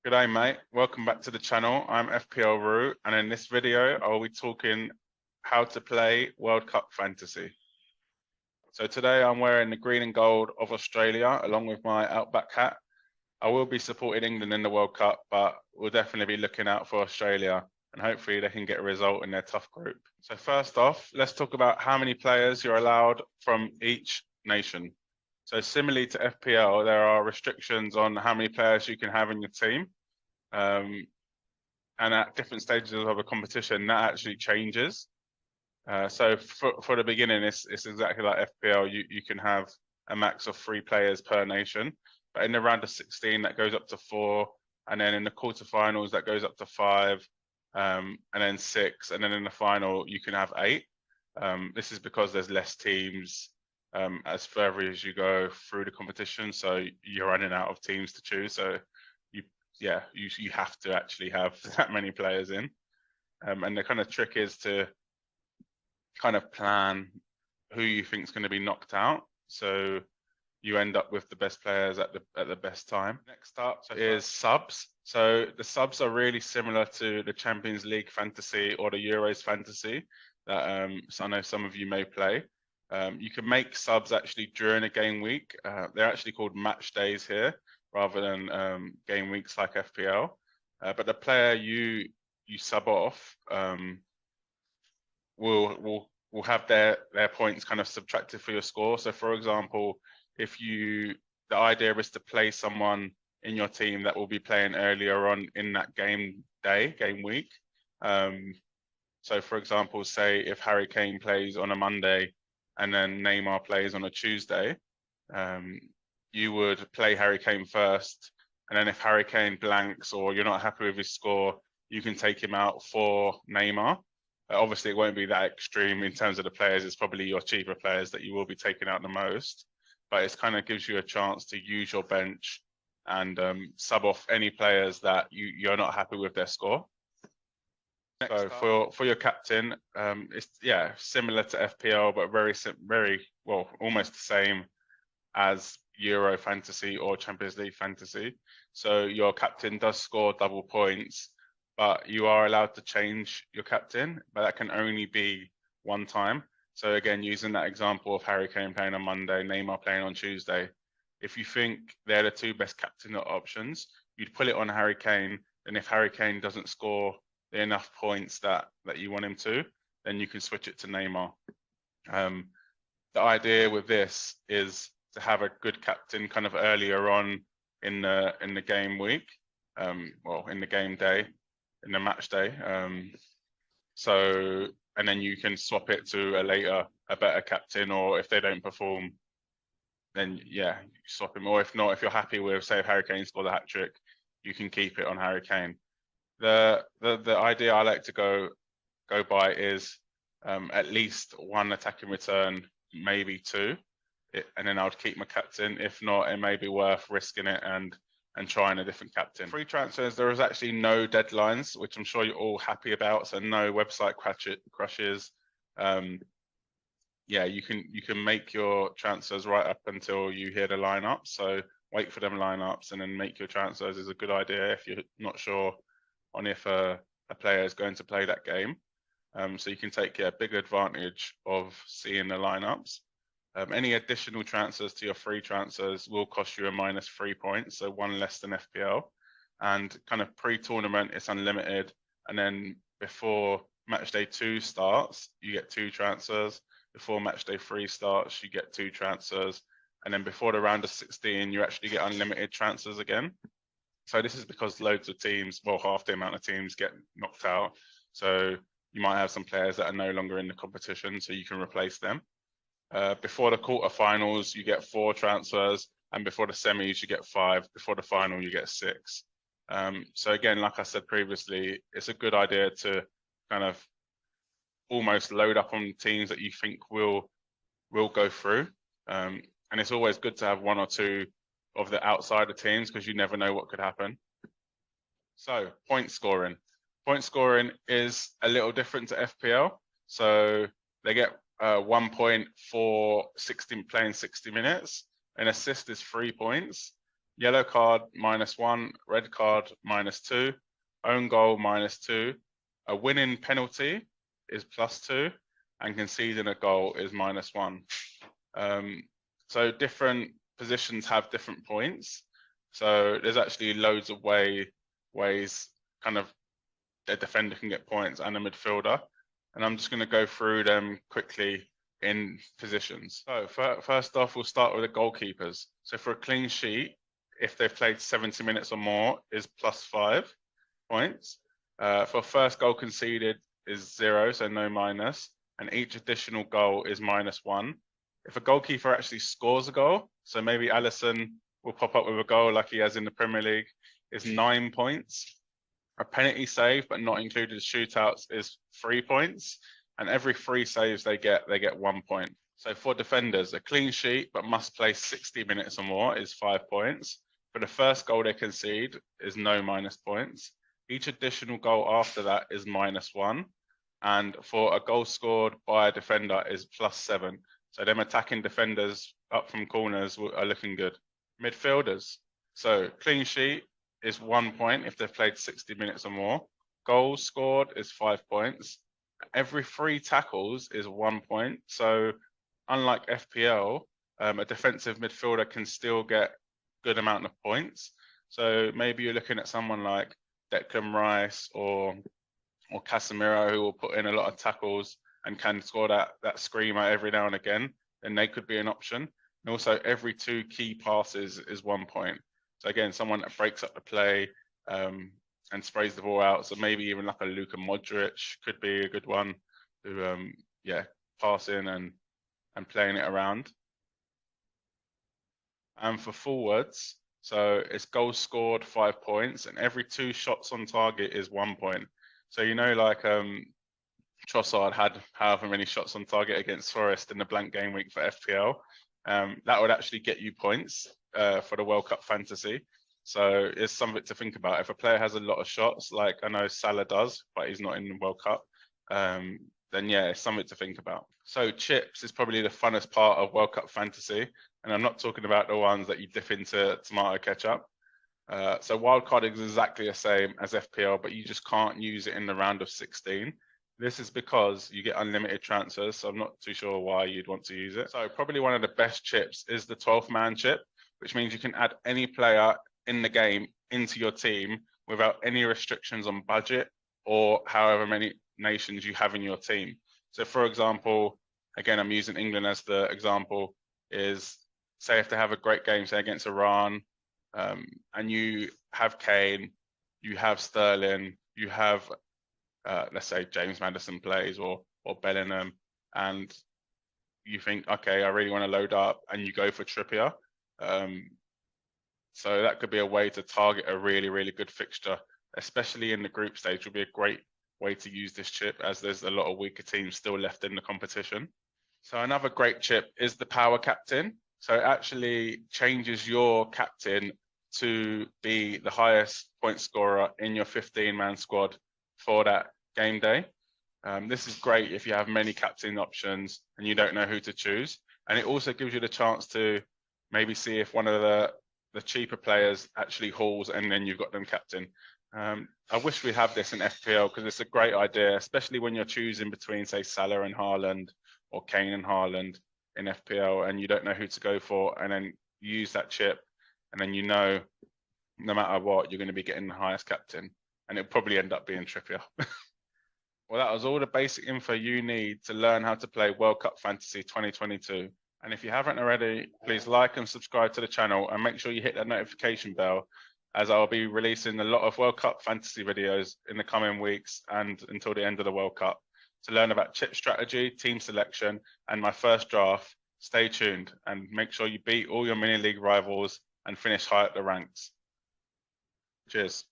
G'day mate, welcome back to the channel. I'm FPL Root, and in this video I will be talking how to play World Cup Fantasy. So today I'm wearing the green and gold of Australia along with my Outback hat. I will be supporting England in the World Cup, but we'll definitely be looking out for Australia and hopefully they can get a result in their tough group. So first off, let's talk about how many players you're allowed from each nation. So similarly to FPL, there are restrictions on how many players you can have in your team. And at different stages of a competition, that actually changes. So for the beginning, it's exactly like FPL. You can have a max of 3 players per nation. But in the round of 16, that goes up to 4. And then in the quarterfinals, that goes up to 5. And then 6. And then in the final, you can have 8. This is because there's less teams as further as you go through the competition. So you're running out of teams to choose. So you have to actually have that many players in. And the kind of trick is to kind of plan who you think is going to be knocked out. So you end up with the best players at the best time. Next up is subs. So the subs are really similar to the Champions League fantasy or the Euros fantasy that so I know some of you may play. You can make subs actually during a game week. They're actually called match days here rather than game weeks like FPL. But the player you sub off will have their points kind of subtracted for your score. So for example, if the idea is to play someone in your team that will be playing earlier on in that game week. So for example, say if Harry Kane plays on a Monday and then Neymar plays on a Tuesday, you would play Harry Kane first, and then if Harry Kane blanks or you're not happy with his score, you can take him out for Neymar. Obviously, it won't be that extreme in terms of the players. It's probably your cheaper players that you will be taking out the most, but it kind of gives you a chance to use your bench and sub off any players that you're not happy with their score. So for your captain, it's similar to FPL, but very well, almost the same as Euro fantasy or Champions League fantasy. So your captain does score double points, but you are allowed to change your captain, but that can only be one time. So again, using that example of Harry Kane playing on Monday, Neymar playing on Tuesday, if you think they're the 2 best captain options, you'd put it on Harry Kane, and if Harry Kane doesn't score enough points that you want him to, then you can switch it to Neymar. The idea with this is to have a good captain kind of earlier on in the game week, in the game day, in the match day. And then you can swap it to a better captain, or if they don't perform, then you swap him. Or if not, if you're happy with, say, if Harry Kane scored a hat trick, you can keep it on Harry Kane. The idea I like to go by is at least 1 attacking return, maybe 2, and then I would keep my captain. If not, it may be worth risking it and trying a different captain. Free transfers, there is actually no deadlines, which I'm sure you're all happy about. So no website crashes. You can make your transfers right up until you hear the lineup. So wait for them lineups and then make your transfers is a good idea if you're not sure on if a player is going to play that game. So you can take a big advantage of seeing the lineups. Any additional transfers to your free transfers will cost you a -3 points, so 1 less than FPL. And kind of pre-tournament, it's unlimited. And then before match day 2 starts, you get 2 transfers. Before match day 3 starts, you get 2 transfers. And then before the round of 16, you actually get unlimited transfers again. So this is because loads of teams, well, half the amount of teams get knocked out. So you might have some players that are no longer in the competition, so you can replace them. Before the quarterfinals, you get 4 transfers, and before the semis, you get 5. Before the final, you get 6. So again, like I said previously, it's a good idea to kind of almost load up on teams that you think will go through. And it's always good to have 1 or 2 of the outsider teams because you never know what could happen. So point scoring. Point scoring is a little different to FPL. So they get 1 point for playing 60 minutes. An assist is 3 points. Yellow card -1, red card -2, own goal -2, a winning penalty is +2, and conceding a goal is -1. So different positions have different points. So there's actually loads of ways kind of a defender can get points and a midfielder. And I'm just going to go through them quickly in positions. So first off, we'll start with the goalkeepers. So for a clean sheet, if they've played 70 minutes or more, is +5 points. For first goal conceded is 0, so no minus. And each additional goal is -1. If a goalkeeper actually scores a goal, so maybe Alisson will pop up with a goal like he has in the Premier League, is 9 points. A penalty save, but not included shootouts, is 3 points. And every 3 saves they get 1 point. So for defenders, a clean sheet, but must play 60 minutes or more is 5 points. For the first goal they concede is no minus points. Each additional goal after that is -1. And for a goal scored by a defender is +7. So them attacking defenders up from corners are looking good. Midfielders. So clean sheet is 1 point if they've played 60 minutes or more. Goals scored is 5 points. Every 3 tackles is 1 point. So unlike FPL, a defensive midfielder can still get good amount of points. So maybe you're looking at someone like Declan Rice or Casemiro, who will put in a lot of tackles and can score that screamer every now and again, then they could be an option. And also every 2 key passes is 1 point. So again, someone that breaks up the play and sprays the ball out. So maybe even like a Luka Modric could be a good one who, passing and playing it around. And for forwards, so it's goals scored 5 points, and every 2 shots on target is 1 point. So like Trossard had however many shots on target against Forest in the blank game week for FPL. That would actually get you points for the World Cup fantasy. So it's something to think about. If a player has a lot of shots, like I know Salah does, but he's not in the World Cup, then yeah, it's something to think about. So chips is probably the funnest part of World Cup fantasy. And I'm not talking about the ones that you dip into tomato ketchup. So Wildcard is exactly the same as FPL, but you just can't use it in the round of 16. This is because you get unlimited transfers, so I'm not too sure why you'd want to use it. So probably one of the best chips is the 12th man chip, which means you can add any player in the game into your team without any restrictions on budget or however many nations you have in your team. So for example, again, I'm using England as the example, is say if they have a great game, say against Iran, and you have Kane, you have Sterling, you have, let's say James Maddison plays or Bellingham, and you think, okay, I really want to load up, and you go for Trippier. So that could be a way to target a really, really good fixture, especially in the group stage. Would be a great way to use this chip, as there's a lot of weaker teams still left in the competition. So another great chip is the power captain. So it actually changes your captain to be the highest point scorer in your 15-man squad for that game day. This is great if you have many captain options and you don't know who to choose. And it also gives you the chance to maybe see if one of the cheaper players actually hauls, and then you've got them captain. I wish we have this in FPL because it's a great idea, especially when you're choosing between, say, Salah and Haaland or Kane and Haaland in FPL, and you don't know who to go for, and then you use that chip, and then no matter what, you're going to be getting the highest captain, and it'll probably end up being Trippier. Well, that was all the basic info you need to learn how to play World Cup Fantasy 2022. And if you haven't already, please like and subscribe to the channel, and make sure you hit that notification bell, as I'll be releasing a lot of World Cup fantasy videos in the coming weeks and until the end of the World Cup. To learn about chip strategy, team selection, and my first draft, stay tuned and make sure you beat all your mini league rivals and finish high up the ranks. Cheers.